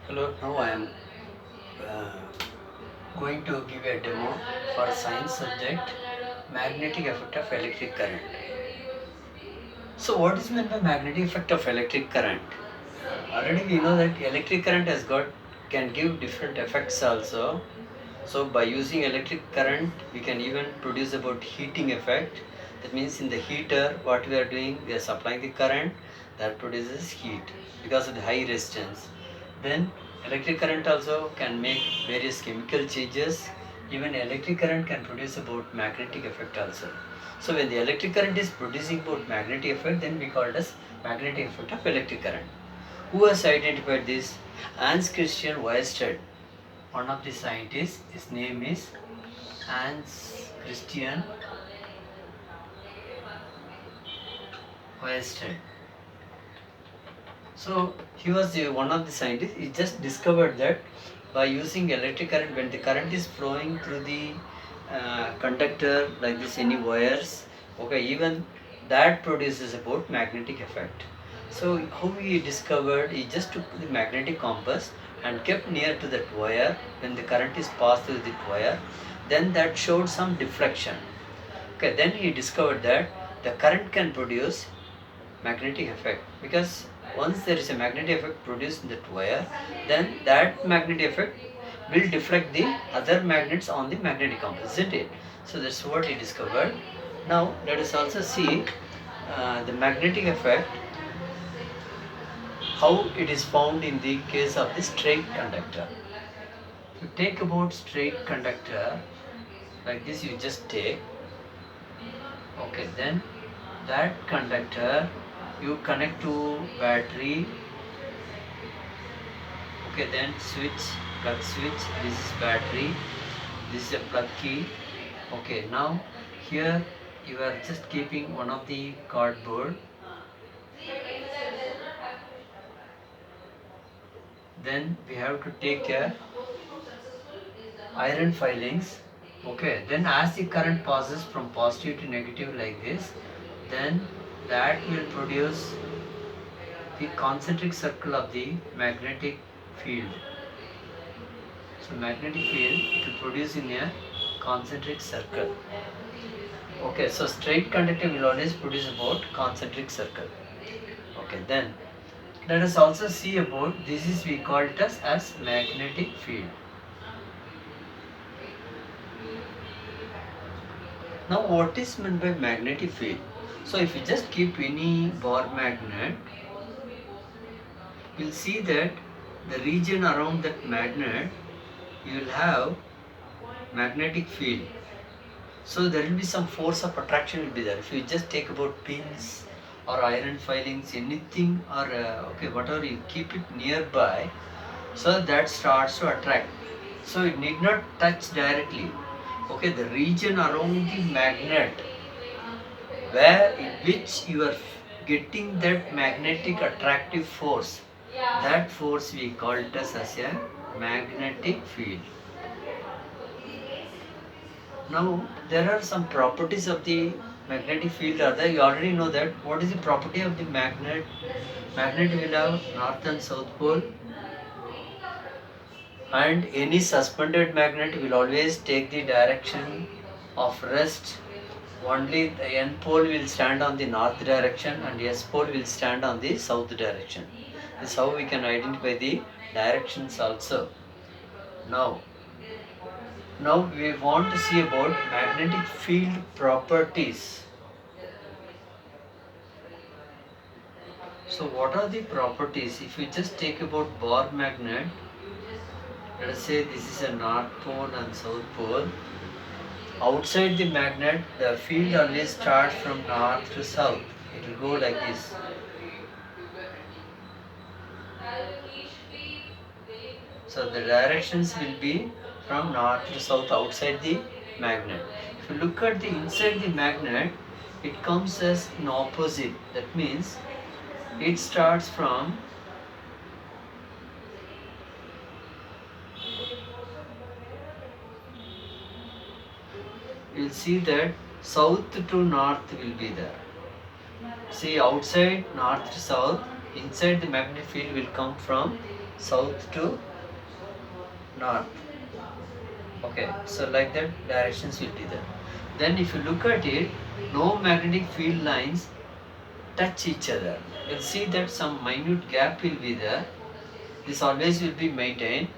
Hello, now I am uh, going to give a demo for science subject magnetic effect of electric current. So what is meant by magnetic effect of electric current? Already we know that electric current has got can give different effects also. So by using electric current we can even produce about heating effect. That means in the heater what we are doing, we are supplying the current that produces heat because of the high resistance. Then electric current also can make various chemical changes. Even electric current can produce about magnetic effect also. So when the electric current is producing about magnetic effect, then we call it as magnetic effect of electric current. Who has identified this? Hans Christian Oersted, one of the scientists. His name is Hans Christian Oersted. So he was one of the scientists. He just discovered that by using electric current, when the current is flowing through the conductor like this, any wires, okay, even that produces about magnetic effect. So how he discovered? He just took the magnetic compass and kept near to that wire. When the current is passed through that wire, then that showed some deflection. Okay, then he discovered that the current can produce magnetic effect, because once there is a magnetic effect produced in that wire, then that magnetic effect will deflect the other magnets on the magnetic compass, isn't it? So that's what he discovered. Now let us also see the magnetic effect, how it is found in the case of the straight conductor. You take about straight conductor like this, you just take, okay, then that conductor you connect to battery. Okay, then switch, plug switch, this is battery, this is a plug key. Okay, now here you are just keeping one of the cardboard, then we have to take a iron filings. Okay, then as the current passes from positive to negative like this, then that will produce the concentric circle of the magnetic field. So magnetic field it will produce in a concentric circle. Okay, so straight conductor will always produce about concentric circle. Okay, then let us also see about this is we call it as magnetic field. Now what is meant by magnetic field? So if you just keep any bar magnet, you'll see that the region around that magnet you will have magnetic field. So there will be some force of attraction will be there. If you just take about pins or iron filings, anything or okay, whatever you keep it nearby, so that starts to attract. So it need not touch directly. Okay, the region around the magnet where in which you are getting that magnetic attractive force, that force we call it as a magnetic field. Now there are some properties of the magnetic field are there. You already know that. What is the property of the magnet? Magnet will have north and south pole, and any suspended magnet will always take the direction of rest. Only the N pole will stand on the north direction and S pole will stand on the south direction. This is how we can identify the directions also. Now, now we want to see about magnetic field properties. So what are the properties? If you just take about bar magnet, let us say this is a north pole and south pole. Outside the magnet, the field always starts from north to south. It will go like this. So the directions will be from north to south outside the magnet. If you look at the inside the magnet, it comes as in opposite. That means it starts from you'll see that south to north will be there. See outside north to south, inside the magnetic field will come from south to north. Okay, so like that directions will be there. Then if you look at it, no magnetic field lines touch each other. You'll see that some minute gap will be there. This always will be maintained.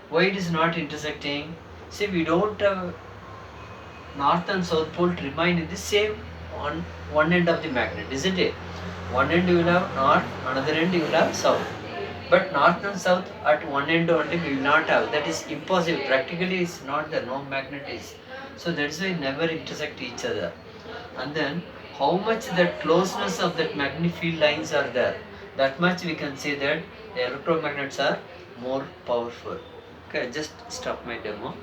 Why it is not intersecting? See, we don't have north and south pole remain in the same on one end of the magnet, isn't it? One end you will have north, another end you will have south. But north and south at one end only we will not have. That is impossible. Practically it's not there, no magnet is. So that's why never intersect each other. And then how much that closeness of that magnetic field lines are there, that much we can say that the electromagnets are more powerful. Okay, just stop my demo.